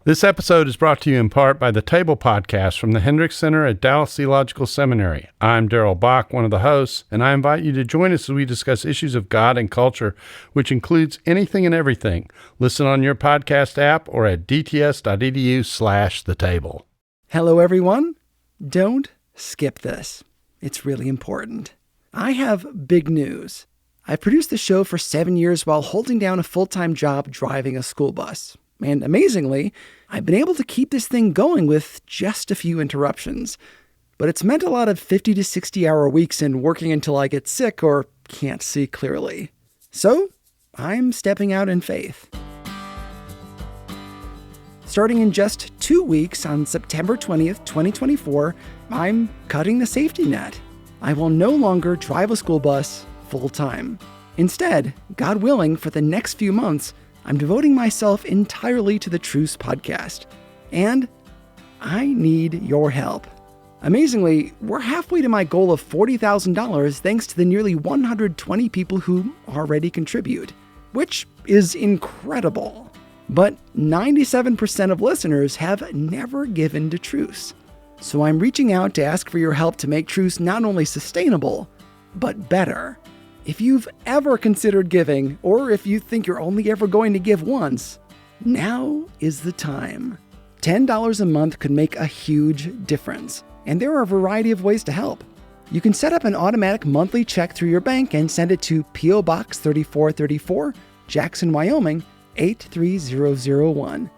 This episode is brought to you in part by the Table Podcast from the Hendricks Center at Dallas Theological Seminary. I'm Darrell Bach, one of the hosts, and I invite you to join us as we discuss issues of God and culture, which includes anything and everything. Listen on your podcast app or at dts.edu/thetable. Hello, everyone. Don't skip this. It's really important. I have big news. I produced the show for 7 years while holding down a full-time job driving a school bus. And amazingly, I've been able to keep this thing going with just a few interruptions. But it's meant a lot of 50 to 60-hour weeks and working until I get sick or can't see clearly. So, I'm stepping out in faith. Starting in just 2 weeks on September 20th, 2024, I'm cutting the safety net. I will no longer drive a school bus full-time. Instead, God willing, for the next few months, I'm devoting myself entirely to the Truce podcast. And I need your help. Amazingly, we're halfway to my goal of $40,000 thanks to the nearly 120 people who already contribute, which is incredible. But 97% of listeners have never given to Truce. So I'm reaching out to ask for your help to make Truce not only sustainable, but better. If you've ever considered giving, or if you think you're only ever going to give once, now is the time. $10 a month could make a huge difference, and there are a variety of ways to help. You can set up an automatic monthly check through your bank and send it to P.O. Box 3434, Jackson, Wyoming, 83001.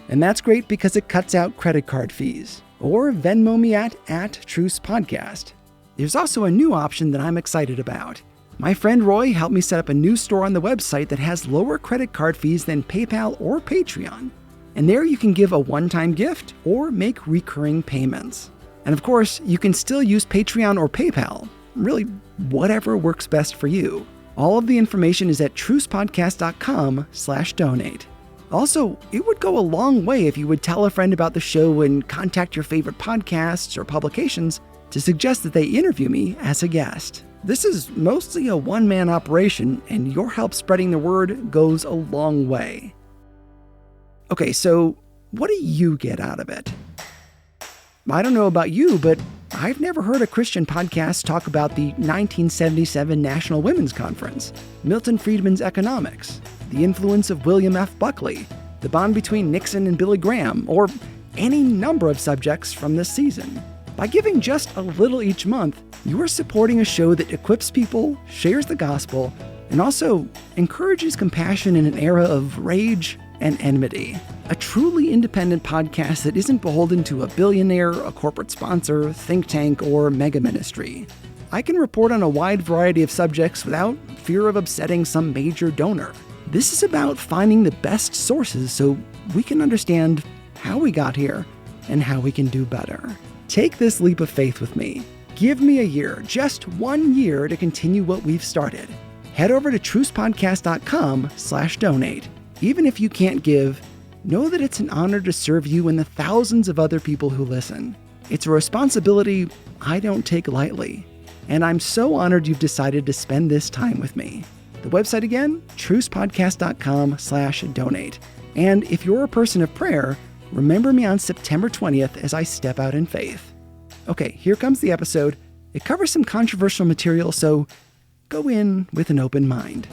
And that's great because it cuts out credit card fees. Or Venmo me at Truce Podcast. There's also a new option that I'm excited about. My friend Roy helped me set up a new store on the website that has lower credit card fees than PayPal or Patreon. And there you can give a one-time gift or make recurring payments. And of course, you can still use Patreon or PayPal. Really, whatever works best for you. All of the information is at trucepodcast.com/donate. Also, it would go a long way if you would tell a friend about the show and contact your favorite podcasts or publications to suggest that they interview me as a guest. This is mostly a one-man operation, and your help spreading the word goes a long way. Okay, so what do you get out of it? I don't know about you, but I've never heard a Christian podcast talk about the 1977 National Women's Conference, Milton Friedman's economics, the influence of William F. Buckley, the bond between Nixon and Billy Graham, or any number of subjects from this season. By giving just a little each month, you are supporting a show that equips people, shares the gospel, and also encourages compassion in an era of rage and enmity. A truly independent podcast that isn't beholden to a billionaire, a corporate sponsor, think tank, or mega ministry. I can report on a wide variety of subjects without fear of upsetting some major donor. This is about finding the best sources so we can understand how we got here and how we can do better. Take this leap of faith with me. Give me a year, just 1 year, to continue what we've started. Head over to trucepodcast.com/donate. Even if you can't give, know that it's an honor to serve you and the thousands of other people who listen. It's a responsibility I don't take lightly. And I'm so honored you've decided to spend this time with me. The website again, trucepodcast.com/donate. And if you're a person of prayer, remember me on September 20th as I step out in faith. Okay, here comes the episode. It covers some controversial material, so go in with an open mind.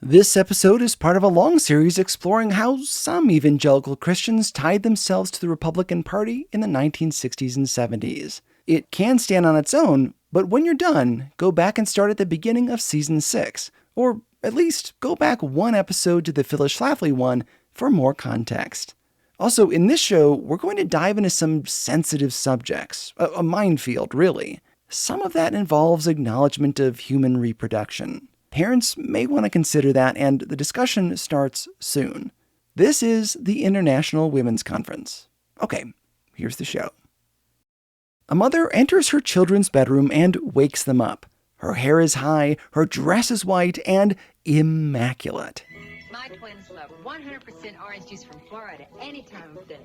This episode is part of a long series exploring how some evangelical Christians tied themselves to the Republican Party in the 1960s and 70s. It can stand on its own, but when you're done, go back and start at the beginning of Season 6, or at least go back one episode to the Phyllis Schlafly one for more context. Also, in this show, we're going to dive into some sensitive subjects, a minefield, really. Some of that involves acknowledgement of human reproduction. Parents may want to consider that, and the discussion starts soon. This is the International Women's Conference. Okay, here's the show. A mother enters her children's bedroom and wakes them up. Her hair is high, her dress is white, and immaculate. My twins love 100% orange juice from Florida any time of day.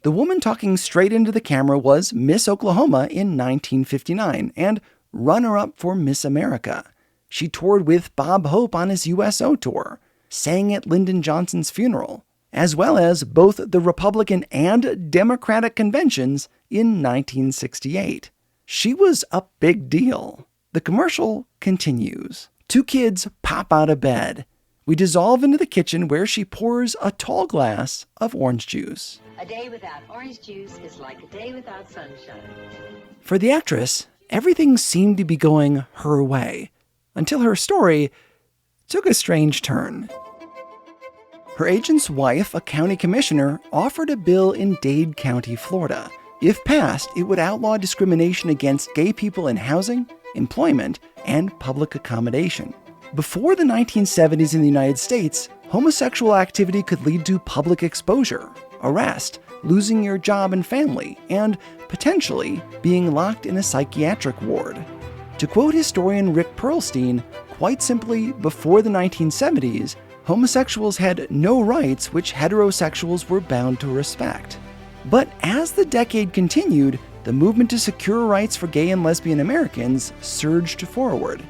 The woman talking straight into the camera was Miss Oklahoma in 1959 and runner-up for Miss America. She toured with Bob Hope on his USO tour. sang at Lyndon Johnson's funeral, as well as both the Republican and Democratic conventions in 1968. She was a big deal. The commercial continues. Two kids pop out of bed. We dissolve into the kitchen where she pours a tall glass of orange juice. A day without orange juice is like a day without sunshine. For the actress, everything seemed to be going her way, until her story took a strange turn. Her agent's wife, a county commissioner, offered a bill in Dade County, Florida. If passed, it would outlaw discrimination against gay people in housing, employment, and public accommodation. Before the 1970s in the United States, homosexual activity could lead to public exposure, arrest, losing your job and family, and potentially being locked in a psychiatric ward. To quote historian Rick Perlstein, quite simply, before the 1970s, homosexuals had no rights which heterosexuals were bound to respect. But as the decade continued, the movement to secure rights for gay and lesbian Americans surged forward.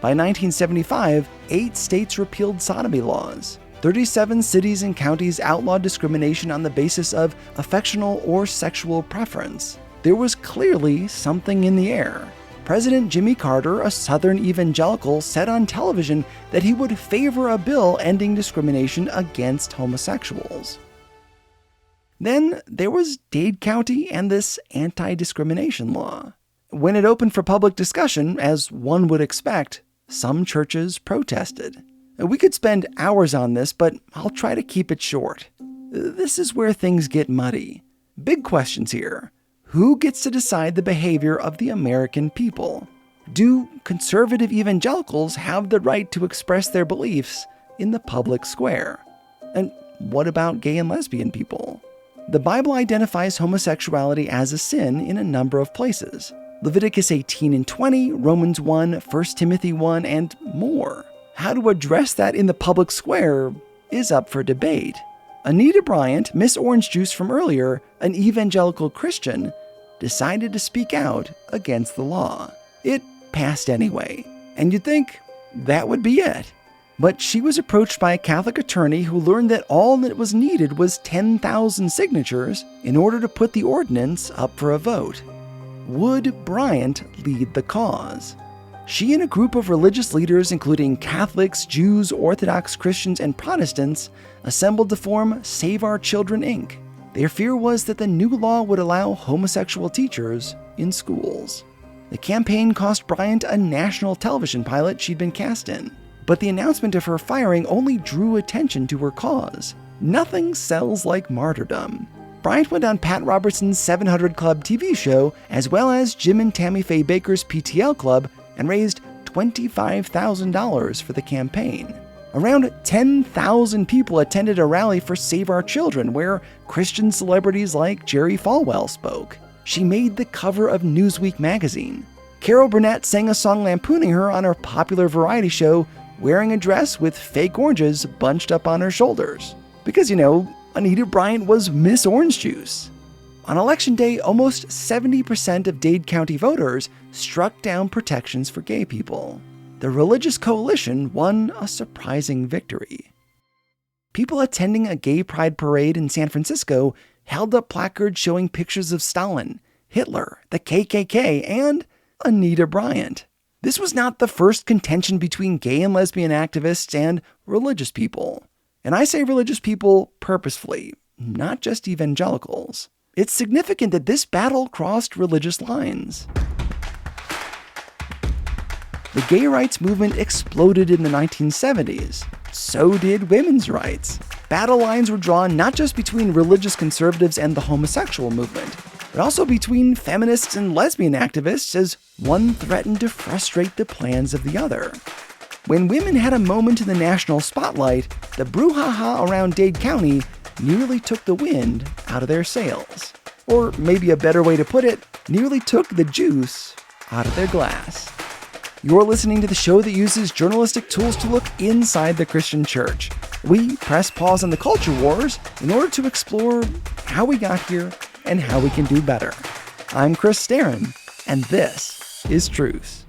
By 1975, 8 states repealed sodomy laws. 37 cities and counties outlawed discrimination on the basis of affectional or sexual preference. There was clearly something in the air. President Jimmy Carter, a Southern evangelical, said on television that he would favor a bill ending discrimination against homosexuals. Then there was Dade County and this anti-discrimination law. When it opened for public discussion, as one would expect, some churches protested. We could spend hours on this, but I'll try to keep it short. This is where things get muddy. Big questions here. Who gets to decide the behavior of the American people? Do conservative evangelicals have the right to express their beliefs in the public square? And what about gay and lesbian people? The Bible identifies homosexuality as a sin in a number of places. Leviticus 18 and 20, Romans 1, 1 Timothy 1, and more. How to address that in the public square is up for debate. Anita Bryant, Miss Orange Juice from earlier, an evangelical Christian, decided to speak out against the law. It passed anyway, and you'd think that would be it. But she was approached by a Catholic attorney who learned that all that was needed was 10,000 signatures in order to put the ordinance up for a vote. Would Bryant lead the cause? She and a group of religious leaders, including Catholics, Jews, Orthodox Christians, and Protestants, assembled to form Save Our Children, Inc. Their fear was that the new law would allow homosexual teachers in schools. The campaign cost Bryant a national television pilot she'd been cast in, but the announcement of her firing only drew attention to her cause. Nothing sells like martyrdom. Bryant went on Pat Robertson's 700 Club TV show, as well as Jim and Tammy Faye Baker's PTL Club, and raised $25,000 for the campaign. Around 10,000 people attended a rally for Save Our Children, where Christian celebrities like Jerry Falwell spoke. She made the cover of Newsweek magazine. Carol Burnett sang a song lampooning her on her popular variety show, wearing a dress with fake oranges bunched up on her shoulders. Because, Anita Bryant was Miss Orange Juice. On Election Day, almost 70% of Dade County voters struck down protections for gay people. The religious coalition won a surprising victory. People attending a gay pride parade in San Francisco held up placards showing pictures of Stalin, Hitler, the KKK, and Anita Bryant. This was not the first contention between gay and lesbian activists and religious people. And I say religious people purposefully, not just evangelicals. It's significant that this battle crossed religious lines. The gay rights movement exploded in the 1970s. So did women's rights. Battle lines were drawn not just between religious conservatives and the homosexual movement, but also between feminists and lesbian activists as one threatened to frustrate the plans of the other. When women had a moment in the national spotlight, the brouhaha around Dade County nearly took the wind out of their sails. Or maybe a better way to put it, nearly took the juice out of their glass. You're listening to the show that uses journalistic tools to look inside the Christian church. We press pause on the culture wars in order to explore how we got here and how we can do better. I'm Chris Staron, and this is Truth.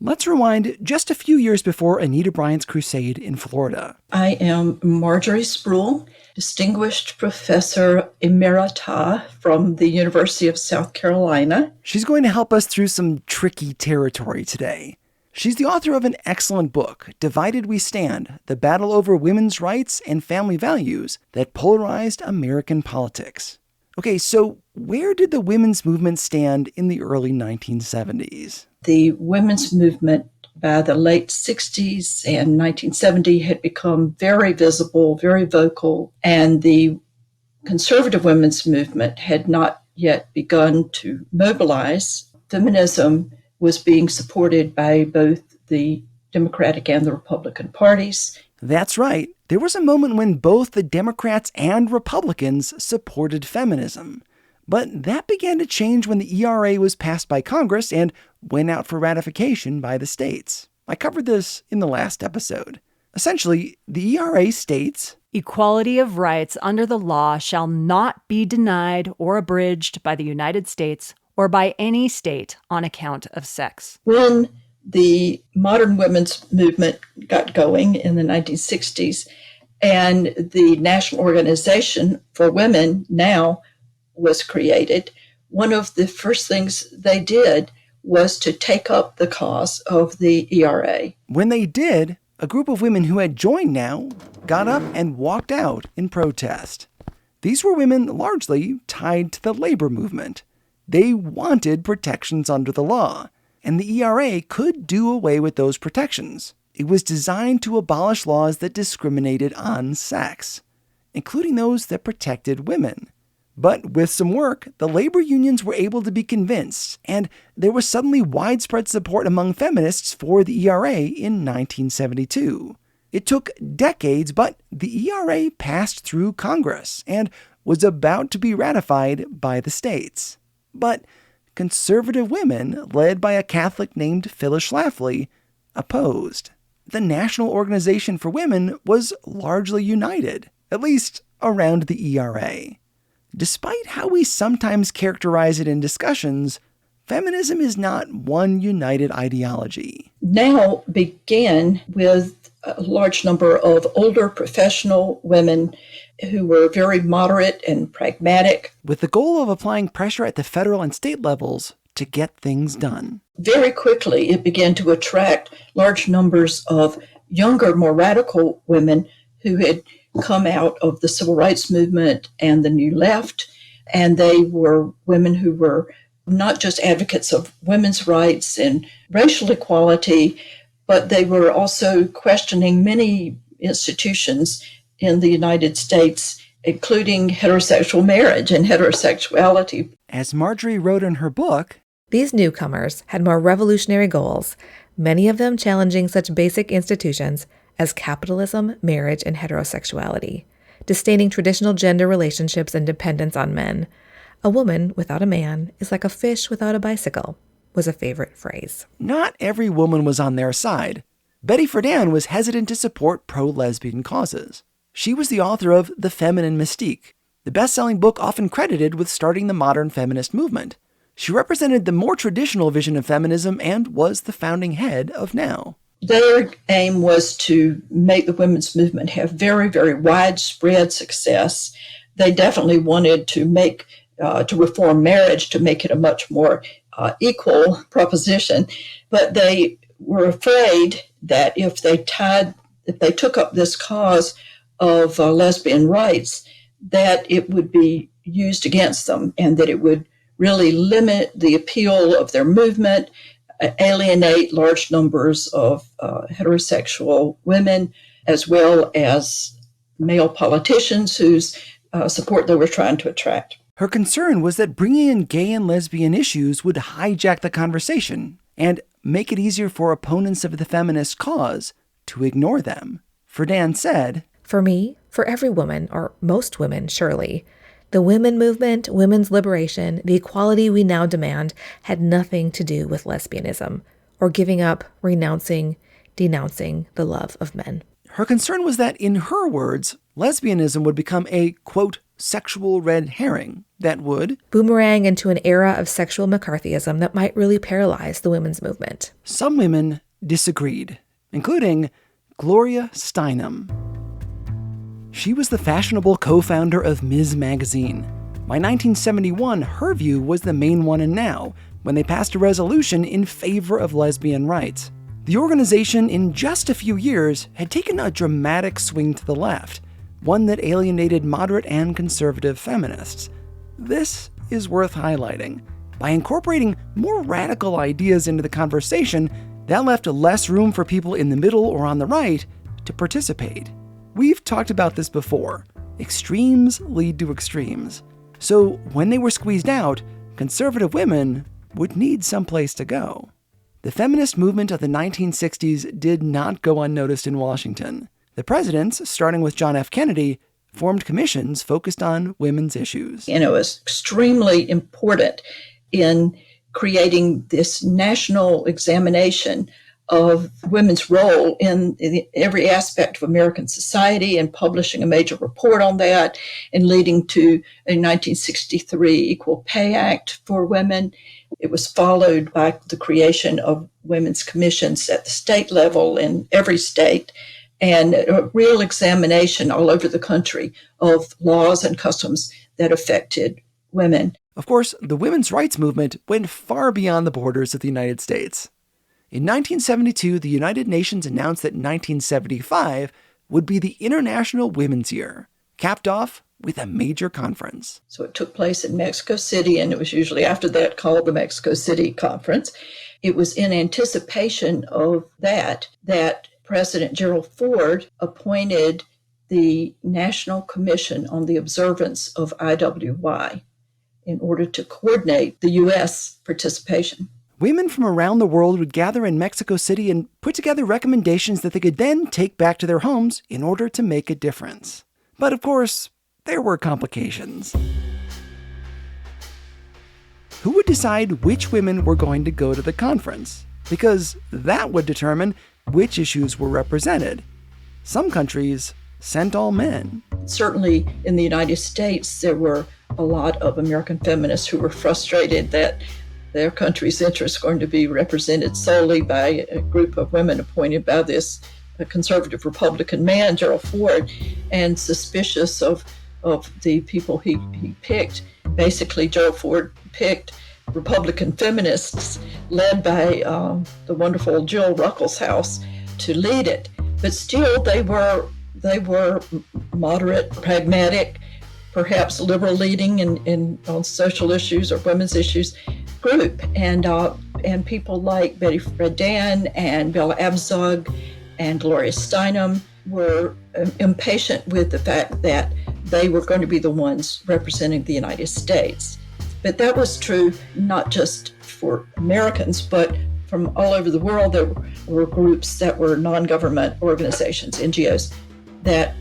Let's rewind just a few years before Anita Bryant's crusade in Florida. I am Marjorie Spruill, Distinguished Professor Emerita from the University of South Carolina. She's going to help us through some tricky territory today. She's the author of an excellent book, Divided We Stand, The Battle Over Women's Rights and Family Values That Polarized American Politics. Okay, so where did the women's movement stand in the early 1970s? The women's movement by the late 60s and 1970 had become very visible, very vocal, and the conservative women's movement had not yet begun to mobilize. Feminism was being supported by both the Democratic and the Republican parties. That's right. There was a moment when both the Democrats and Republicans supported feminism. But that began to change when the ERA was passed by Congress and went out for ratification by the states. I covered this in the last episode. Essentially, the ERA states, "Equality of rights under the law shall not be denied or abridged by the United States or by any state on account of sex." When the modern women's movement got going in the 1960s, and the National Organization for Women now was created, one of the first things they did was to take up the cause of the ERA. When they did, a group of women who had joined NOW got up and walked out in protest. These were women largely tied to the labor movement. They wanted protections under the law, and the ERA could do away with those protections. It was designed to abolish laws that discriminated on sex, including those that protected women. But with some work, the labor unions were able to be convinced, and there was suddenly widespread support among feminists for the ERA in 1972. It took decades, but the ERA passed through Congress and was about to be ratified by the states. But conservative women, led by a Catholic named Phyllis Schlafly, opposed. The National Organization for Women was largely united, at least around the ERA. Despite how we sometimes characterize it in discussions, feminism is not one united ideology. NOW began with a large number of older professional women who were very moderate and pragmatic, with the goal of applying pressure at the federal and state levels to get things done. Very quickly, it began to attract large numbers of younger, more radical women who had come out of the civil rights movement and the New Left. And they were women who were not just advocates of women's rights and racial equality, but they were also questioning many institutions in the United States, including heterosexual marriage and heterosexuality. As Marjorie wrote in her book, these newcomers had more revolutionary goals, many of them challenging such basic institutions as capitalism, marriage, and heterosexuality, disdaining traditional gender relationships and dependence on men. "A woman without a man is like a fish without a bicycle," was a favorite phrase. Not every woman was on their side. Betty Friedan was hesitant to support pro-lesbian causes. She was the author of The Feminine Mystique, the best-selling book often credited with starting the modern feminist movement. She represented the more traditional vision of feminism and was the founding head of NOW. Their aim was to make the women's movement have very, very widespread success. They definitely wanted to to reform marriage, to make it a much more equal proposition. But they were afraid that if they took up this cause of lesbian rights, that it would be used against them and that it would really limit the appeal of their movement, alienate large numbers of heterosexual women, as well as male politicians whose support they were trying to attract. Her concern was that bringing in gay and lesbian issues would hijack the conversation and make it easier for opponents of the feminist cause to ignore them. Friedan said, "For me, for every woman, or most women surely, the women movement, women's liberation, the equality we now demand had nothing to do with lesbianism or giving up, renouncing, denouncing the love of men." Her concern was that, in her words, lesbianism would become a, quote, sexual red herring that would boomerang into an era of sexual McCarthyism that might really paralyze the women's movement. Some women disagreed, including Gloria Steinem. She was the fashionable co-founder of Ms. Magazine. By 1971, her view was the main one in Now, when they passed a resolution in favor of lesbian rights. The organization, in just a few years, had taken a dramatic swing to the left, one that alienated moderate and conservative feminists. This is worth highlighting. By incorporating more radical ideas into the conversation, that left less room for people in the middle or on the right to participate. We've talked about this before. Extremes lead to extremes. So when they were squeezed out, conservative women would need someplace to go. The feminist movement of the 1960s did not go unnoticed in Washington. The presidents, starting with John F. Kennedy, formed commissions focused on women's issues. And it was extremely important in creating this national examination of women's role in every aspect of American society, and publishing a major report on that, and leading to a 1963 Equal Pay Act for women. It was followed by the creation of women's commissions at the state level in every state, and a real examination all over the country of laws and customs that affected women. Of course, the women's rights movement went far beyond the borders of the United States. In 1972, the United Nations announced that 1975 would be the International Women's Year, capped off with a major conference. So it took place in Mexico City, and it was usually after that called the Mexico City Conference. It was in anticipation of that President Gerald Ford appointed the National Commission on the Observance of IWY in order to coordinate the U.S. participation. Women from around the world would gather in Mexico City and put together recommendations that they could then take back to their homes in order to make a difference. But of course, there were complications. Who would decide which women were going to go to the conference? Because that would determine which issues were represented. Some countries sent all men. Certainly in the United States, there were a lot of American feminists who were frustrated that their country's interests were going to be represented solely by a group of women appointed by this conservative Republican man, Gerald Ford, and suspicious of the people he picked. Basically, Gerald Ford picked Republican feminists led by the wonderful Jill Ruckelshaus to lead it. But still, they were moderate, pragmatic, perhaps liberal leading on social issues or women's issues group. And people like Betty Friedan and Bella Abzug and Gloria Steinem were impatient with the fact that they were going to be the ones representing the United States. But that was true not just for Americans, but from all over the world. There were groups that were non-government organizations, NGOs, that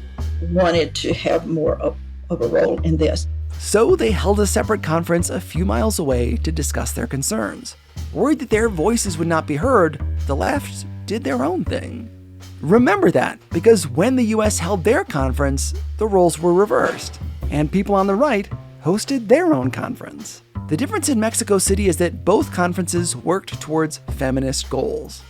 wanted to have more of a role in this. So they held a separate conference a few miles away to discuss their concerns. Worried that their voices would not be heard, the left did their own thing. Remember that, because when the US held their conference, the roles were reversed, and people on the right hosted their own conference. The difference in Mexico City is that both conferences worked towards feminist goals.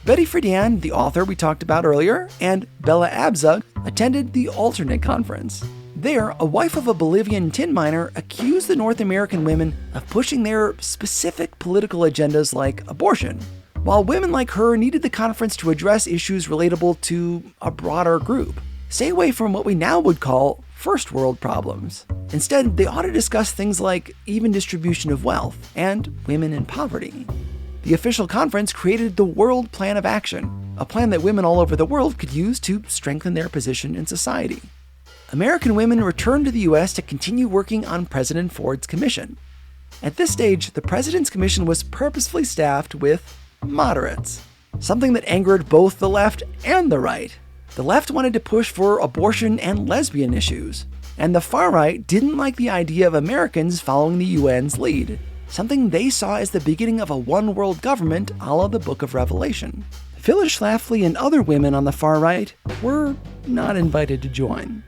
Betty Friedan, the author we talked about earlier, and Bella Abzug attended the alternate conference. There, a wife of a Bolivian tin miner accused the North American women of pushing their specific political agendas like abortion, while women like her needed the conference to address issues relatable to a broader group. Stay away from what we now would call first world problems. Instead, they ought to discuss things like even distribution of wealth and women in poverty. The official conference created the World Plan of Action, a plan that women all over the world could use to strengthen their position in society. American women returned to the U.S. to continue working on President Ford's commission. At this stage, the president's commission was purposefully staffed with moderates, something that angered both the left and the right. The left wanted to push for abortion and lesbian issues, and the far right didn't like the idea of Americans following the UN's lead, something they saw as the beginning of a one-world government a la the Book of Revelation. Phyllis Schlafly and other women on the far right were not invited to join.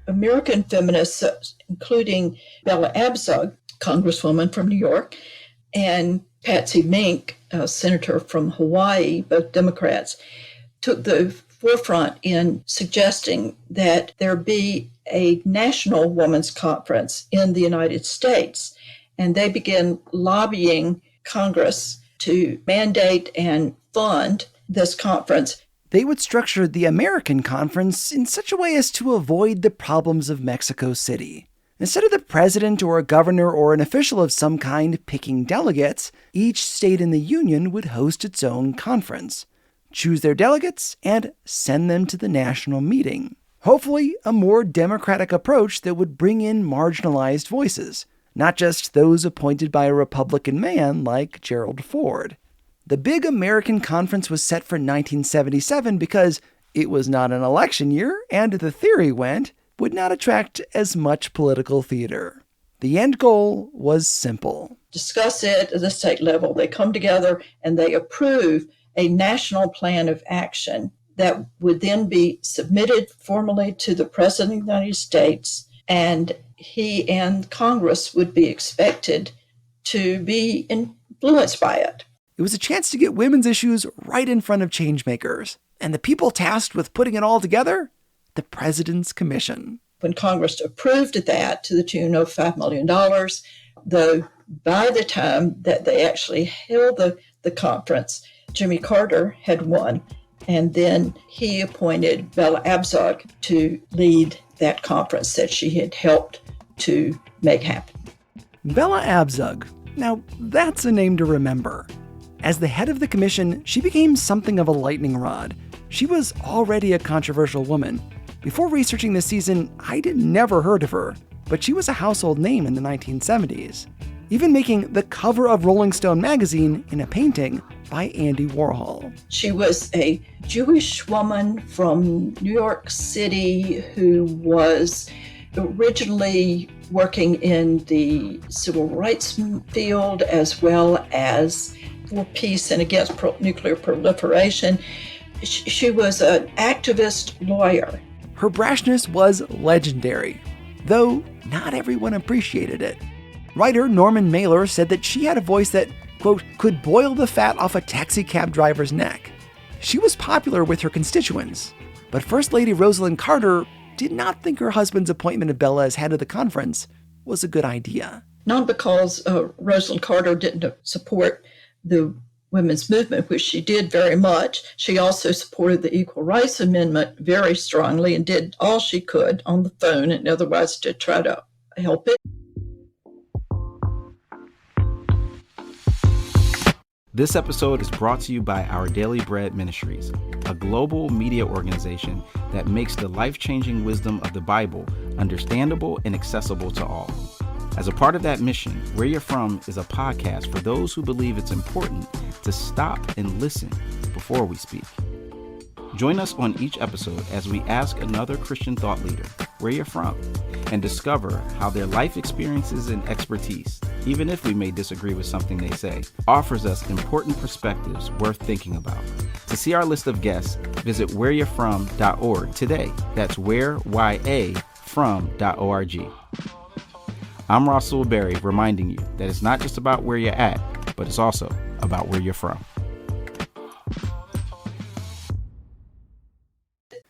American feminists, including Bella Abzug, Congresswoman from New York, and Patsy Mink, a senator from Hawaii, both Democrats, took the forefront in suggesting that there be a national women's conference in the United States. And they began lobbying Congress to mandate and fund this conference. They would structure the American conference in such a way as to avoid the problems of Mexico City. Instead of the president or a governor or an official of some kind picking delegates, each state in the Union would host its own conference, choose their delegates, and send them to the national meeting. Hopefully, a more democratic approach that would bring in marginalized voices, not just those appointed by a Republican man like Gerald Ford. The big American conference was set for 1977 because it was not an election year, and the theory went, would not attract as much political theater. The end goal was simple. Discuss it at the state level. They come together and they approve a national plan of action that would then be submitted formally to the President of the United States, and he and Congress would be expected to be influenced by it. It was a chance to get women's issues right in front of changemakers, and the people tasked with putting it all together? The President's Commission. When Congress approved that to the tune of $5 million, though by the time that they actually held the conference, Jimmy Carter had won, and then he appointed Bella Abzug to lead that conference that she had helped to make happen. Bella Abzug. Now, that's a name to remember. As the head of the commission, she became something of a lightning rod. She was already a controversial woman. Before researching this season, I'd never heard of her, but she was a household name in the 1970s, even making the cover of Rolling Stone magazine in a painting by Andy Warhol. She was a Jewish woman from New York City who was originally working in the civil rights field as well as for peace and against nuclear proliferation. She was an activist lawyer. Her brashness was legendary, though not everyone appreciated it. Writer Norman Mailer said that she had a voice that, quote, could boil the fat off a taxi cab driver's neck. She was popular with her constituents, but First Lady Rosalynn Carter did not think her husband's appointment of Bella as head of the conference was a good idea. Not because Rosalynn Carter didn't support the women's movement, which she did very much. She also supported the Equal Rights Amendment very strongly and did all she could on the phone and otherwise to try to help it. This episode is brought to you by Our Daily Bread Ministries, a global media organization that makes the life-changing wisdom of the Bible understandable and accessible to all. As a part of that mission, Where You're From is a podcast for those who believe it's important to stop and listen before we speak. Join us on each episode as we ask another Christian thought leader where you're from and discover how their life experiences and expertise, even if we may disagree with something they say, offers us important perspectives worth thinking about. To see our list of guests, visit whereyou'refrom.org today. That's whereyafrom.org. I'm Russell Berry, reminding you that it's not just about where you're at, but it's also about where you're from.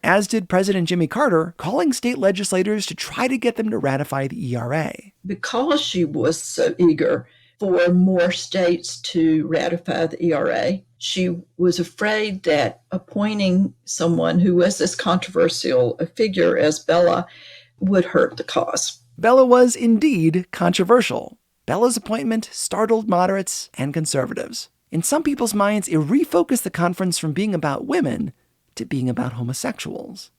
As did President Jimmy Carter, calling state legislators to try to get them to ratify the ERA. Because she was so eager for more states to ratify the ERA, she was afraid that appointing someone who was as controversial a figure as Bella would hurt the cause. Bella was indeed controversial. Bella's appointment startled moderates and conservatives. In some people's minds, it refocused the conference from being about women to being about homosexuals.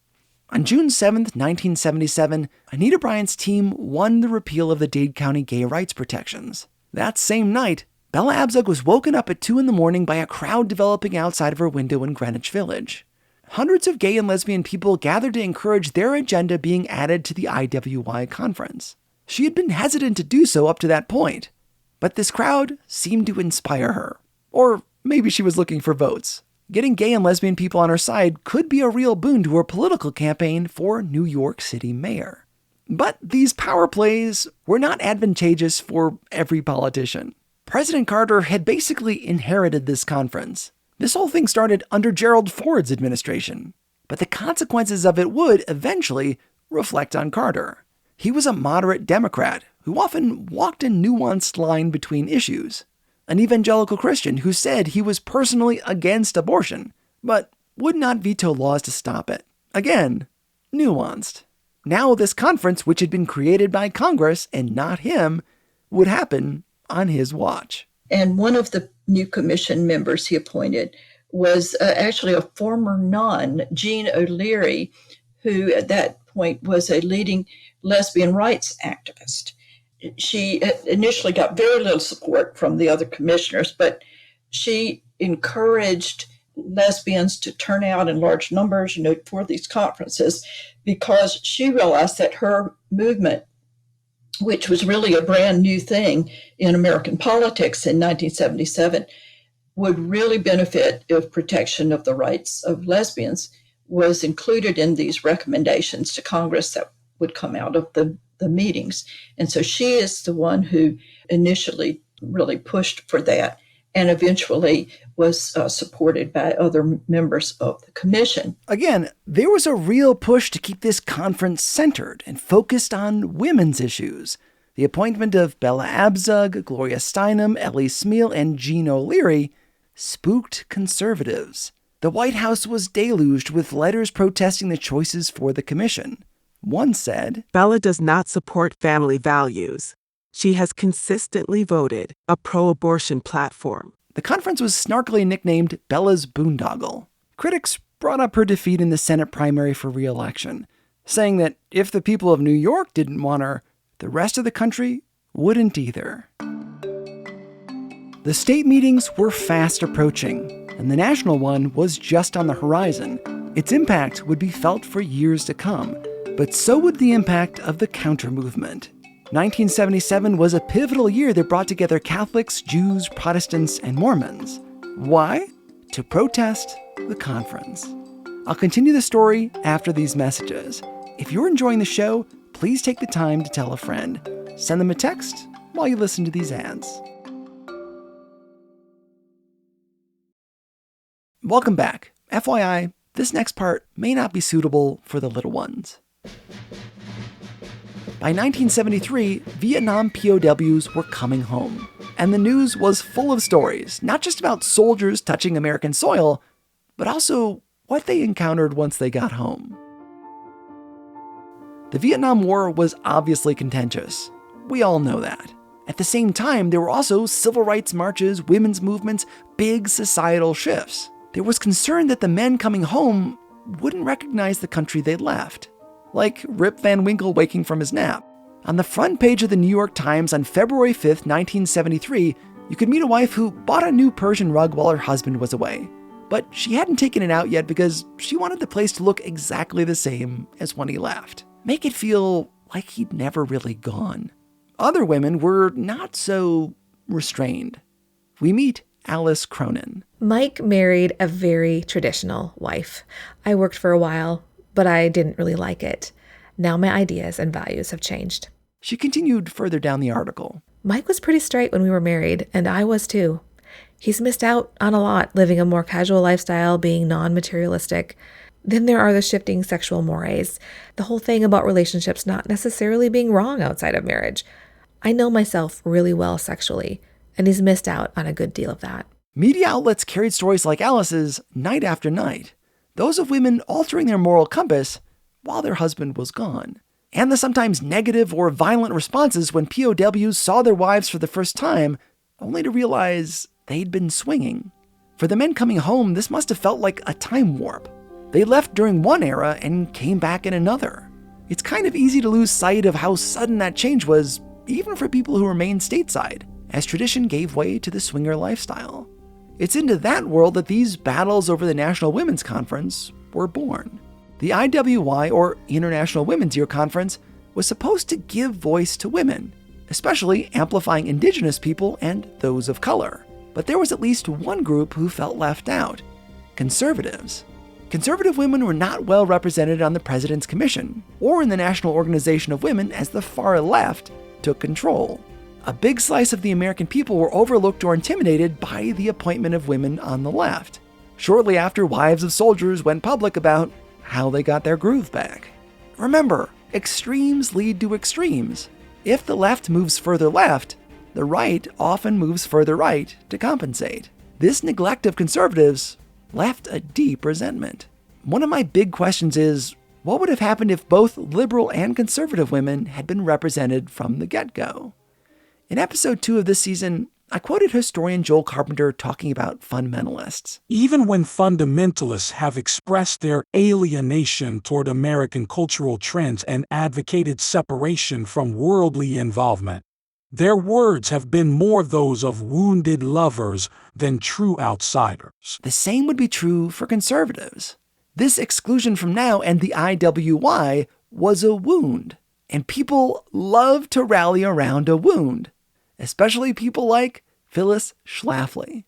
On June 7th, 1977, Anita Bryant's team won the repeal of the Dade County gay rights protections. That same night, Bella Abzug was woken up at 2 a.m. by a crowd developing outside of her window in Greenwich Village. Hundreds of gay and lesbian people gathered to encourage their agenda being added to the IWY conference. She had been hesitant to do so up to that point, but this crowd seemed to inspire her. Or maybe she was looking for votes. Getting gay and lesbian people on her side could be a real boon to her political campaign for New York City mayor. But these power plays were not advantageous for every politician. President Carter had basically inherited this conference. This whole thing started under Gerald Ford's administration, but the consequences of it would eventually reflect on Carter. He was a moderate Democrat who often walked a nuanced line between issues. An evangelical Christian who said he was personally against abortion, but would not veto laws to stop it. Again, nuanced. Now this conference, which had been created by Congress and not him, would happen on his watch. And one of the new commission members he appointed was actually a former nun, Jean O'Leary, who at that point was a leading lesbian rights activist. She initially got very little support from the other commissioners, but she encouraged lesbians to turn out in large numbers, for these conferences, because she realized that her movement, which was really a brand new thing in American politics in 1977, would really benefit if protection of the rights of lesbians was included in these recommendations to Congress that would come out of the meetings. And so she is the one who initially really pushed for that and eventually was supported by other members of the commission. Again, there was a real push to keep this conference centered and focused on women's issues. The appointment of Bella Abzug, Gloria Steinem, Ellie Smeal, and Jean O'Leary spooked conservatives. The White House was deluged with letters protesting the choices for the commission. One said, Bella does not support family values. She has consistently voted a pro-abortion platform. The conference was snarkily nicknamed Bella's boondoggle. Critics brought up her defeat in the Senate primary for re-election, saying that if the people of New York didn't want her, the rest of the country wouldn't either. The state meetings were fast approaching, and the national one was just on the horizon. Its impact would be felt for years to come, but so would the impact of the counter-movement. 1977 was a pivotal year that brought together Catholics, Jews, Protestants, and Mormons. Why? To protest the conference. I'll continue the story after these messages. If you're enjoying the show, please take the time to tell a friend. Send them a text while you listen to these ads. Welcome back. FYI, this next part may not be suitable for the little ones. By 1973, Vietnam POWs were coming home, and the news was full of stories, not just about soldiers touching American soil, but also what they encountered once they got home. The Vietnam War was obviously contentious. We all know that. At the same time, there were also civil rights marches, women's movements, big societal shifts. There was concern that the men coming home wouldn't recognize the country they'd left. Like Rip Van Winkle waking from his nap. On the front page of the New York Times on February 5th, 1973, you could meet a wife who bought a new Persian rug while her husband was away. But she hadn't taken it out yet because she wanted the place to look exactly the same as when he left. Make it feel like he'd never really gone. Other women were not so restrained. We meet Alice Cronin. Mike married a very traditional wife. I worked for a while, but I didn't really like it. Now my ideas and values have changed. She continued further down the article. Mike was pretty straight when we were married, and I was too. He's missed out on a lot, living a more casual lifestyle, being non-materialistic. Then there are the shifting sexual mores, the whole thing about relationships not necessarily being wrong outside of marriage. I know myself really well sexually, and he's missed out on a good deal of that. Media outlets carried stories like Alice's night after night. Those of women altering their moral compass while their husband was gone. And the sometimes negative or violent responses when POWs saw their wives for the first time, only to realize they'd been swinging. For the men coming home, this must have felt like a time warp. They left during one era and came back in another. It's kind of easy to lose sight of how sudden that change was, even for people who remained stateside, as tradition gave way to the swinger lifestyle. It's into that world that these battles over the National Women's Conference were born. The IWY, or International Women's Year Conference, was supposed to give voice to women, especially amplifying Indigenous people and those of color. But there was at least one group who felt left out: conservatives. Conservative women were not well represented on the President's Commission or in the National Organization of Women as the far left took control. A big slice of the American people were overlooked or intimidated by the appointment of women on the left, shortly after wives of soldiers went public about how they got their groove back. Remember, extremes lead to extremes. If the left moves further left, the right often moves further right to compensate. This neglect of conservatives left a deep resentment. One of my big questions is, what would have happened if both liberal and conservative women had been represented from the get-go? In episode 2 of this season, I quoted historian Joel Carpenter talking about fundamentalists. Even when fundamentalists have expressed their alienation toward American cultural trends and advocated separation from worldly involvement, their words have been more those of wounded lovers than true outsiders. The same would be true for conservatives. This exclusion from NOW and the IWY was a wound, and people love to rally around a wound, especially people like Phyllis Schlafly.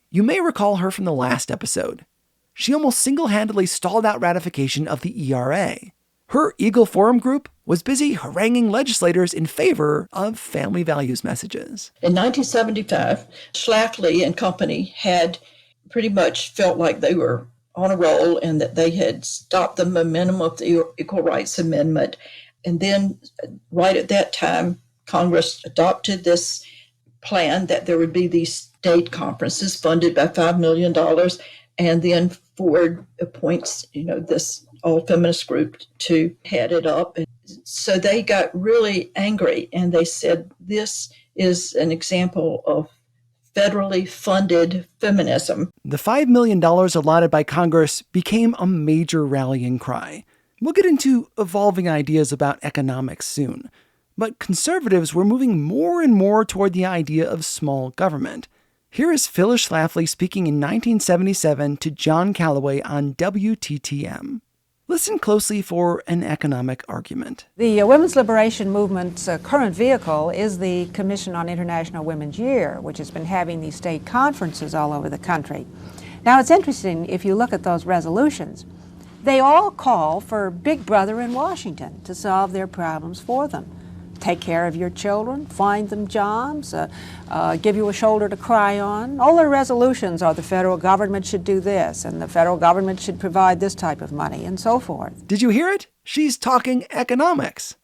You may recall her from the last episode. She almost single-handedly stalled out ratification of the ERA. Her Eagle Forum group was busy haranguing legislators in favor of family values messages. In 1975, Schlafly and company had pretty much felt like they were on a roll and that they had stopped the momentum of the Equal Rights Amendment. And then right at that time, Congress adopted this plan that there would be these state conferences funded by $5 million. And then Ford appoints, this all-feminist group to head it up. And so they got really angry and they said, this is an example of federally funded feminism. The $5 million allotted by Congress became a major rallying cry. We'll get into evolving ideas about economics soon. But conservatives were moving more and more toward the idea of small government. Here is Phyllis Schlafly speaking in 1977 to John Calloway on WTTM. Listen closely for an economic argument. The Women's Liberation Movement's current vehicle is the Commission on International Women's Year, which has been having these state conferences all over the country. Now, it's interesting, if you look at those resolutions, they all call for Big Brother in Washington to solve their problems for them. Take care of your children, find them jobs, give you a shoulder to cry on. All their resolutions are the federal government should do this, and the federal government should provide this type of money, and so forth. Did you hear it? She's talking economics.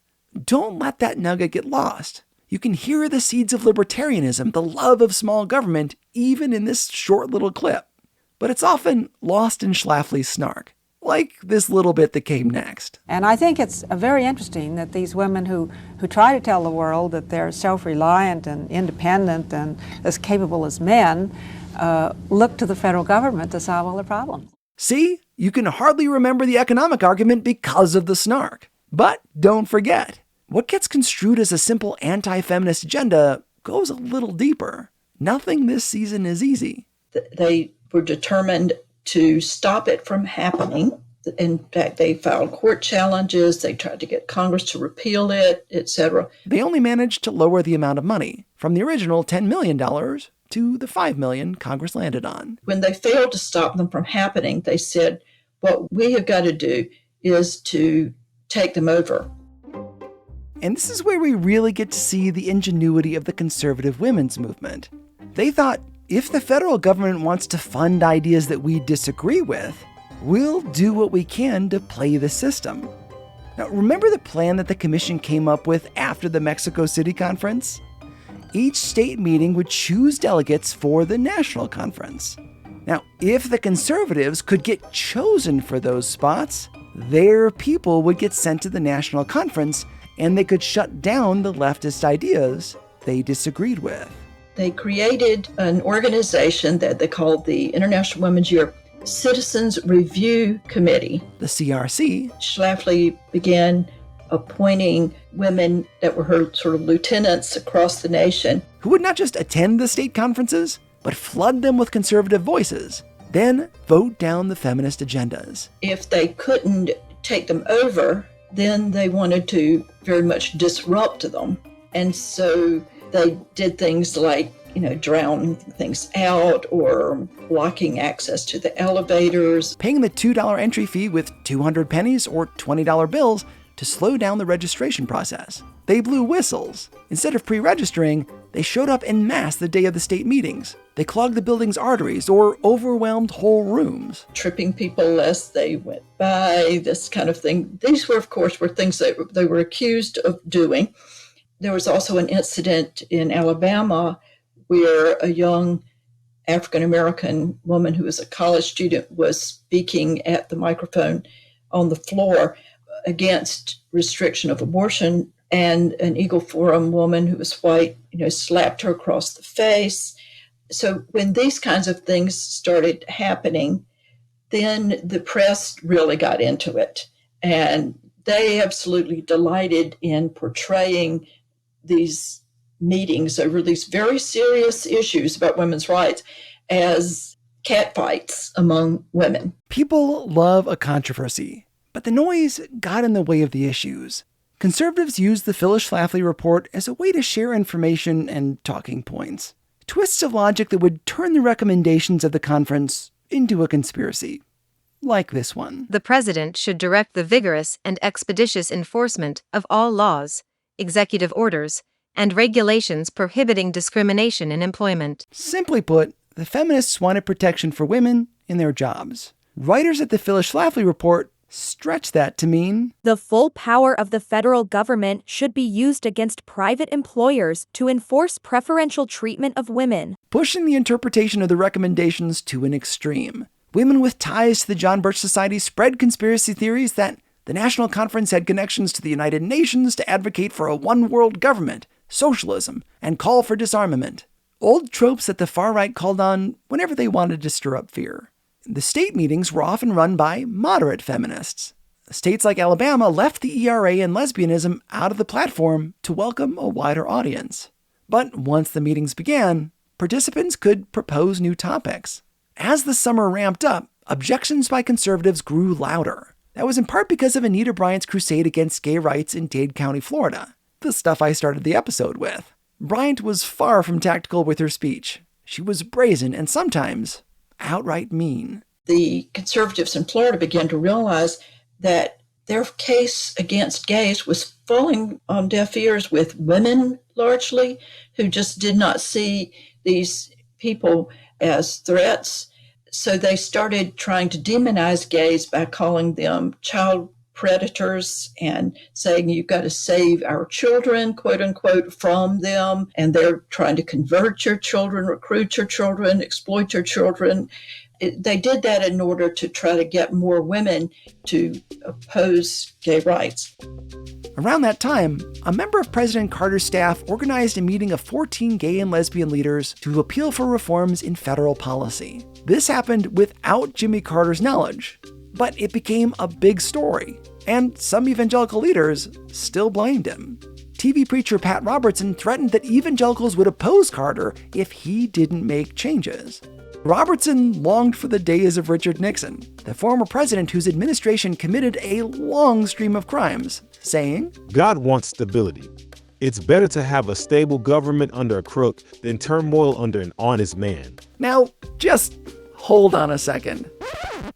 Don't let that nugget get lost. You can hear the seeds of libertarianism, the love of small government, even in this short little clip. But it's often lost in Schlafly's snark, like this little bit that came next. And I think it's very interesting that these women who try to tell the world that they're self-reliant and independent and as capable as men look to the federal government to solve all their problems. See, you can hardly remember the economic argument because of the snark. But don't forget, what gets construed as a simple anti-feminist agenda goes a little deeper. Nothing this season is easy. They were determined to stop it from happening. In fact, they filed court challenges. They tried to get Congress to repeal it, etc. They only managed to lower the amount of money from the original $10 million to the $5 million Congress landed on. When they failed to stop them from happening, they said, what we have got to do is to take them over. And this is where we really get to see the ingenuity of the conservative women's movement. They thought, if the federal government wants to fund ideas that we disagree with, we'll do what we can to play the system. Now, remember the plan that the commission came up with after the Mexico City conference? Each state meeting would choose delegates for the national conference. Now, if the conservatives could get chosen for those spots, their people would get sent to the national conference and they could shut down the leftist ideas they disagreed with. They created an organization that they called the International Women's Year Citizens Review Committee. The CRC. Schlafly began appointing women that were her sort of lieutenants across the nation. Who would not just attend the state conferences, but flood them with conservative voices, then vote down the feminist agendas. If they couldn't take them over, then they wanted to very much disrupt them. And so they did things like drowning things out or blocking access to the elevators. Paying the $2 entry fee with 200 pennies or $20 bills to slow down the registration process. They blew whistles. Instead of pre-registering, they showed up en masse the day of the state meetings. They clogged the building's arteries or overwhelmed whole rooms. Tripping people as they went by, this kind of thing. These were, of course, things that they were accused of doing. There was also an incident in Alabama where a young African-American woman who was a college student was speaking at the microphone on the floor against restriction of abortion, and an Eagle Forum woman who was white, slapped her across the face. So when these kinds of things started happening, then the press really got into it, and they absolutely delighted in portraying these meetings over these very serious issues about women's rights as catfights among women. People love a controversy, but the noise got in the way of the issues. Conservatives used the Phyllis Schlafly report as a way to share information and talking points. Twists of logic that would turn the recommendations of the conference into a conspiracy. Like this one. The president should direct the vigorous and expeditious enforcement of all laws, executive orders, and regulations prohibiting discrimination in employment. Simply put, the feminists wanted protection for women in their jobs. Writers at the Phyllis Schlafly report stretch that to mean the full power of the federal government should be used against private employers to enforce preferential treatment of women, pushing the interpretation of the recommendations to an extreme. Women with ties to the John Birch Society spread conspiracy theories that the National Conference had connections to the United Nations to advocate for a one-world government, socialism, and call for disarmament. Old tropes that the far right called on whenever they wanted to stir up fear. The state meetings were often run by moderate feminists. States like Alabama left the ERA and lesbianism out of the platform to welcome a wider audience. But once the meetings began, participants could propose new topics. As the summer ramped up, objections by conservatives grew louder. That was in part because of Anita Bryant's crusade against gay rights in Dade County, Florida, the stuff I started the episode with. Bryant was far from tactical with her speech. She was brazen and sometimes outright mean. The conservatives in Florida began to realize that their case against gays was falling on deaf ears with women largely, who just did not see these people as threats. So they started trying to demonize gays by calling them child predators and saying you've got to save our children, quote unquote, from them. And they're trying to convert your children, recruit your children, exploit your children. They did that in order to try to get more women to oppose gay rights. Around that time, a member of President Carter's staff organized a meeting of 14 gay and lesbian leaders to appeal for reforms in federal policy. This happened without Jimmy Carter's knowledge, but it became a big story, and some evangelical leaders still blamed him. TV preacher Pat Robertson threatened that evangelicals would oppose Carter if he didn't make changes. Robertson longed for the days of Richard Nixon, the former president whose administration committed a long stream of crimes, saying, God wants stability. It's better to have a stable government under a crook than turmoil under an honest man. Now, just hold on a second.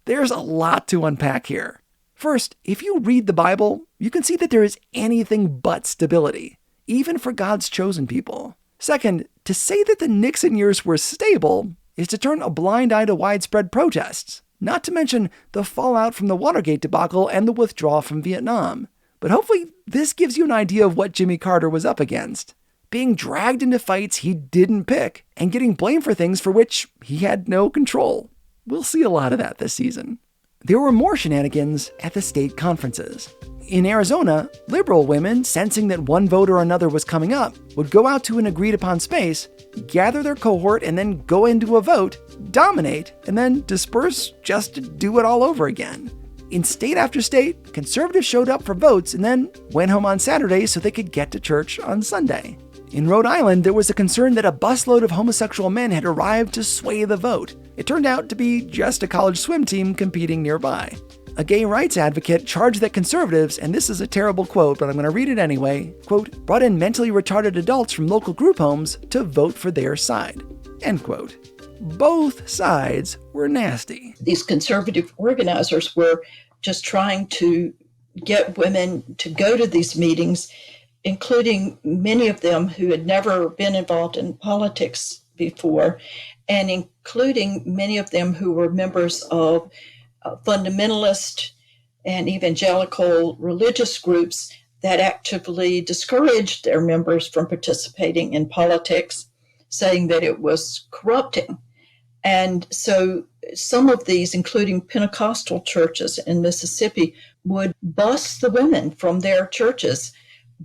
There's a lot to unpack here. First, if you read the Bible, you can see that there is anything but stability, even for God's chosen people. Second, to say that the Nixon years were stable is to turn a blind eye to widespread protests, not to mention the fallout from the Watergate debacle and the withdrawal from Vietnam. But hopefully this gives you an idea of what Jimmy Carter was up against. Being dragged into fights he didn't pick and getting blamed for things for which he had no control. We'll see a lot of that this season. There were more shenanigans at the state conferences. In Arizona, liberal women, sensing that one vote or another was coming up, would go out to an agreed-upon space, gather their cohort, and then go into a vote, dominate, and then disperse just to do it all over again. In state after state, conservatives showed up for votes and then went home on Saturday so they could get to church on Sunday. In Rhode Island, there was a concern that a busload of homosexual men had arrived to sway the vote. It turned out to be just a college swim team competing nearby. a gay rights advocate charged that conservatives, and this is a terrible quote, but I'm going to read it anyway, quote, brought in mentally retarded adults from local group homes to vote for their side, end quote. Both sides were nasty. These conservative organizers were just trying to get women to go to these meetings, including many of them who had never been involved in politics before, and including many of them who were members of fundamentalist and evangelical religious groups that actively discouraged their members from participating in politics, saying that it was corrupting. And so some of these, including Pentecostal churches in Mississippi, would bus the women from their churches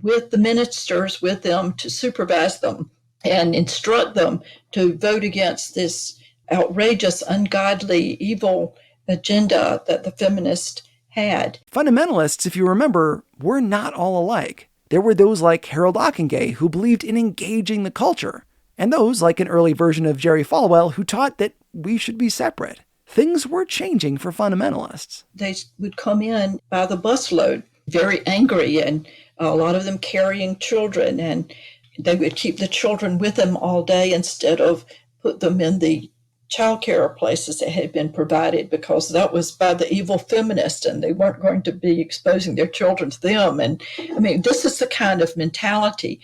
with the ministers with them to supervise them and instruct them to vote against this outrageous, ungodly, evil agenda that the feminists had. Fundamentalists, if you remember, were not all alike. There were those like Harold Ockenga who believed in engaging the culture, and those like an early version of Jerry Falwell who taught that we should be separate. Things were changing for fundamentalists. They would come in by the busload, very angry, and a lot of them carrying children, and they would keep the children with them all day instead of put them in the child care places that had been provided, because that was by the evil feminists and they weren't going to be exposing their children to them. And I mean, this is the kind of mentality.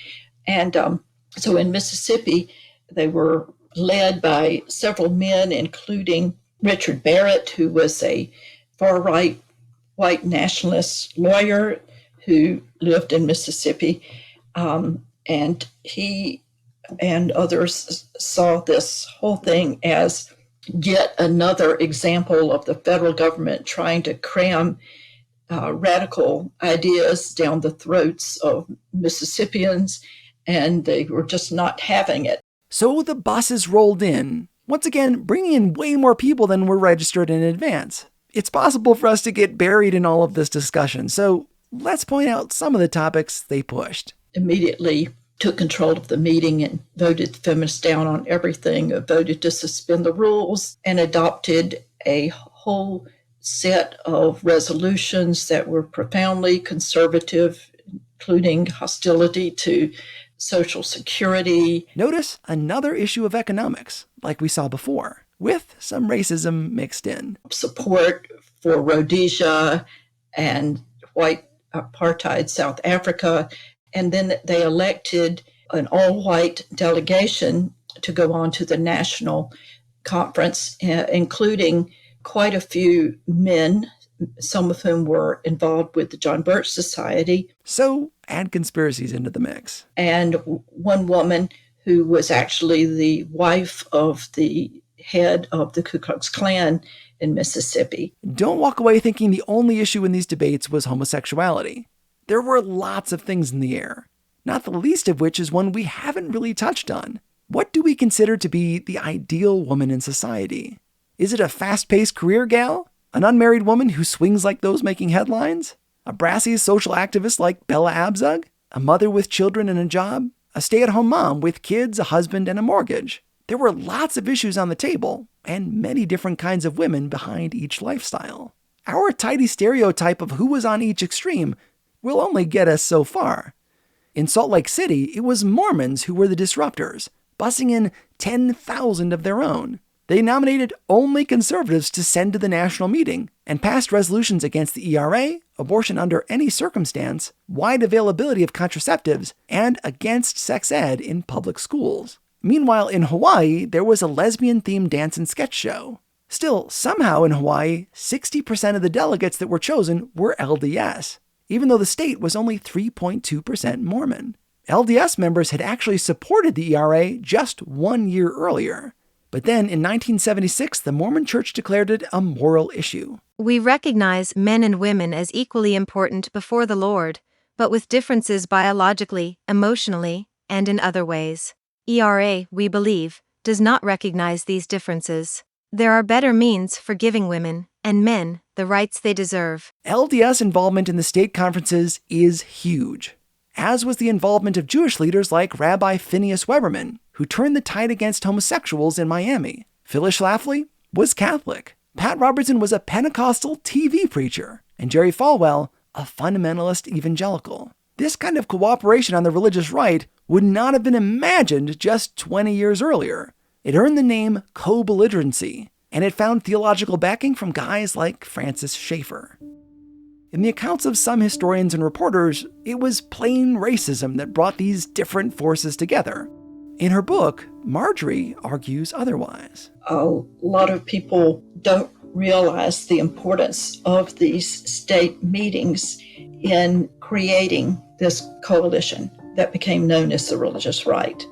And so in Mississippi, they were led by several men, including Richard Barrett, who was a far-right white nationalist lawyer who lived in Mississippi. And he and others saw this whole thing as yet another example of the federal government trying to cram radical ideas down the throats of Mississippians, and they were just not having it. So the buses rolled in, once again bringing in way more people than were registered in advance. It's possible for us to get buried in all of this discussion, so let's point out some of the topics they pushed. Immediately took control of the meeting and voted the feminists down on everything, voted to suspend the rules, and adopted a whole set of resolutions that were profoundly conservative, including hostility to Social Security. Notice another issue of economics, like we saw before, with some racism mixed in. Support for Rhodesia and white apartheid South Africa. And then they elected an all-white delegation to go on to the national conference, including quite a few men, some of whom were involved with the John Birch Society. So add conspiracies into the mix. And one woman who was actually the wife of the head of the Ku Klux Klan in Mississippi. Don't walk away thinking the only issue in these debates was homosexuality. There were lots of things in the air, not the least of which is one we haven't really touched on. What do we consider to be the ideal woman in society? Is it a fast-paced career gal? An unmarried woman who swings like those making headlines? A brassy social activist like Bella Abzug? A mother with children and a job? A stay-at-home mom with kids, a husband, and a mortgage? There were lots of issues on the table, and many different kinds of women behind each lifestyle. Our tidy stereotype of who was on each extreme will only get us so far. In Salt Lake City, it was Mormons who were the disruptors, busing in 10,000 of their own. They nominated only conservatives to send to the national meeting and passed resolutions against the ERA, abortion under any circumstance, wide availability of contraceptives, and against sex ed in public schools. Meanwhile, in Hawaii, there was a lesbian-themed dance and sketch show. Still, somehow in Hawaii, 60% of the delegates that were chosen were LDS, even though the state was only 3.2% Mormon. LDS members had actually supported the ERA just 1 year earlier. But then in 1976, the Mormon Church declared it a moral issue. We recognize men and women as equally important before the Lord, but with differences biologically, emotionally, and in other ways. ERA, we believe, does not recognize these differences. There are better means for giving women and men the rights they deserve. LDS involvement in the state conferences is huge, as was the involvement of Jewish leaders like Rabbi Phineas Weberman, who turned the tide against homosexuals in Miami. Phyllis Schlafly was Catholic. Pat Robertson was a Pentecostal TV preacher, and Jerry Falwell, a fundamentalist evangelical. This kind of cooperation on the religious right would not have been imagined just 20 years earlier. It earned the name co-belligerency, and it found theological backing from guys like Francis Schaeffer. In the accounts of some historians and reporters, it was plain racism that brought these different forces together. In her book, Marjorie argues otherwise. A lot of people don't realize the importance of these state meetings in creating this coalition that became known as the religious right.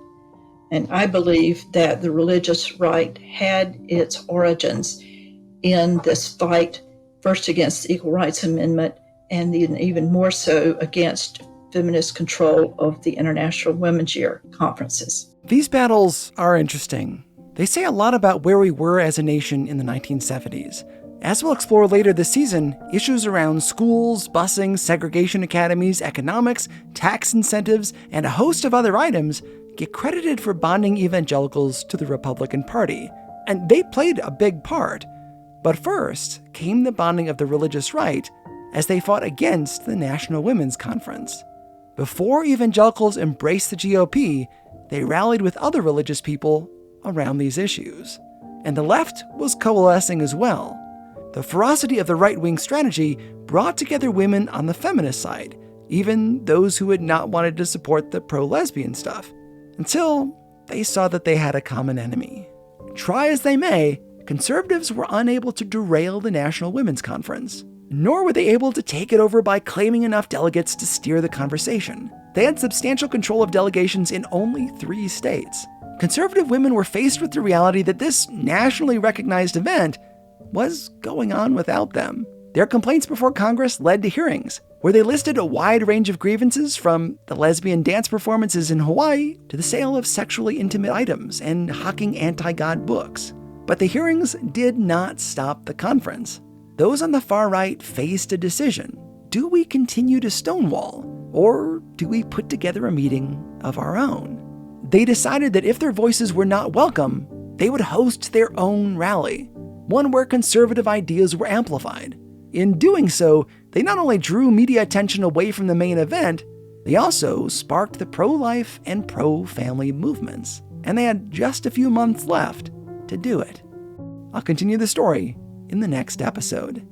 And I believe that the religious right had its origins in this fight, first against the Equal Rights Amendment, and even more so against feminist control of the International Women's Year conferences. These battles are interesting. They say a lot about where we were as a nation in the 1970s. As we'll explore later this season, issues around schools, busing, segregation academies, economics, tax incentives, and a host of other items get credited for bonding evangelicals to the Republican Party. And they played a big part. But first came the bonding of the religious right as they fought against the National Women's Conference. Before evangelicals embraced the GOP, they rallied with other religious people around these issues. And the left was coalescing as well. The ferocity of the right-wing strategy brought together women on the feminist side, even those who had not wanted to support the pro-lesbian stuff, until they saw that they had a common enemy. Try as they may, conservatives were unable to derail the National Women's Conference, nor were they able to take it over by claiming enough delegates to steer the conversation. They had substantial control of delegations in only 3 states. Conservative women were faced with the reality that this nationally recognized event was going on without them. Their complaints before Congress led to hearings, where they listed a wide range of grievances from the lesbian dance performances in Hawaii to the sale of sexually intimate items and hawking anti-God books. But the hearings did not stop the conference. Those on the far right faced a decision. Do we continue to stonewall, or do we put together a meeting of our own? They decided that if their voices were not welcome, they would host their own rally, one where conservative ideas were amplified. In doing so, they not only drew media attention away from the main event, they also sparked the pro-life and pro-family movements. And they had just a few months left to do it. I'll continue the story in the next episode.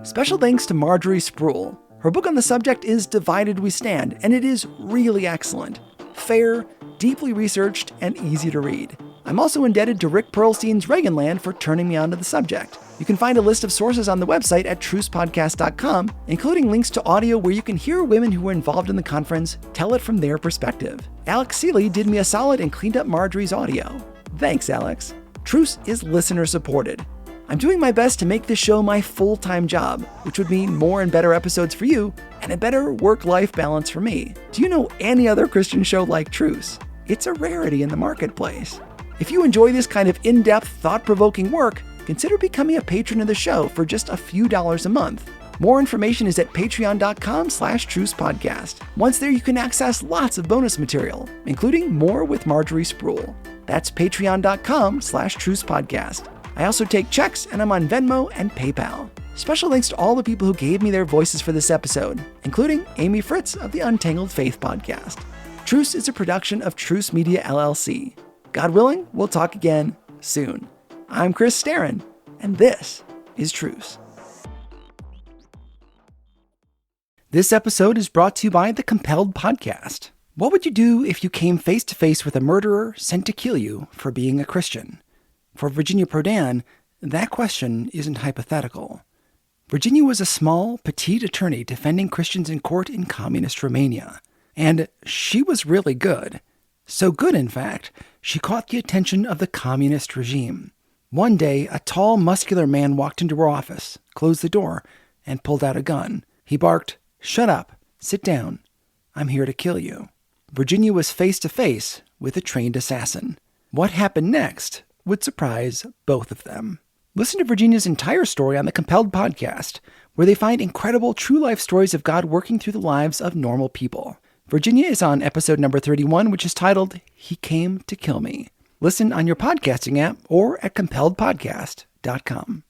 Special thanks to Marjorie Spruill. Her book on the subject is Divided We Stand, and it is really excellent. Fair, deeply researched, and easy to read. I'm also indebted to Rick Perlstein's Reaganland for turning me on to the subject. You can find a list of sources on the website at trucepodcast.com, including links to audio where you can hear women who were involved in the conference tell it from their perspective. Alex Seeley did me a solid and cleaned up Marjorie's audio. Thanks, Alex. Truce is listener-supported. I'm doing my best to make this show my full-time job, which would mean more and better episodes for you and a better work-life balance for me. Do you know any other Christian show like Truce? It's a rarity in the marketplace. If you enjoy this kind of in-depth, thought-provoking work, consider becoming a patron of the show for just a few dollars a month. More information is at patreon.com/trucepodcast. Once there, you can access lots of bonus material, including more with Marjorie Spruill. That's patreon.com/trucepodcast. I also take checks, and I'm on Venmo and PayPal. Special thanks to all the people who gave me their voices for this episode, including Amy Fritz of the Untangled Faith podcast. Truce is a production of Truce Media LLC. God willing, we'll talk again soon. I'm Chris Staron, and this is Truce. This episode is brought to you by the Compelled Podcast. What would you do if you came face to face with a murderer sent to kill you for being a Christian? For Virginia Prodan, that question isn't hypothetical. Virginia was a small, petite attorney defending Christians in court in communist Romania. And she was really good. So good, in fact, she caught the attention of the communist regime. One day, a tall, muscular man walked into her office, closed the door, and pulled out a gun. He barked, "Shut up, sit down. I'm here to kill you." Virginia was face to face with a trained assassin. What happened next would surprise both of them. Listen to Virginia's entire story on the Compelled podcast, where they find incredible true life stories of God working through the lives of normal people. Virginia is on episode number 31, which is titled, He Came to Kill Me. Listen on your podcasting app or at compelledpodcast.com.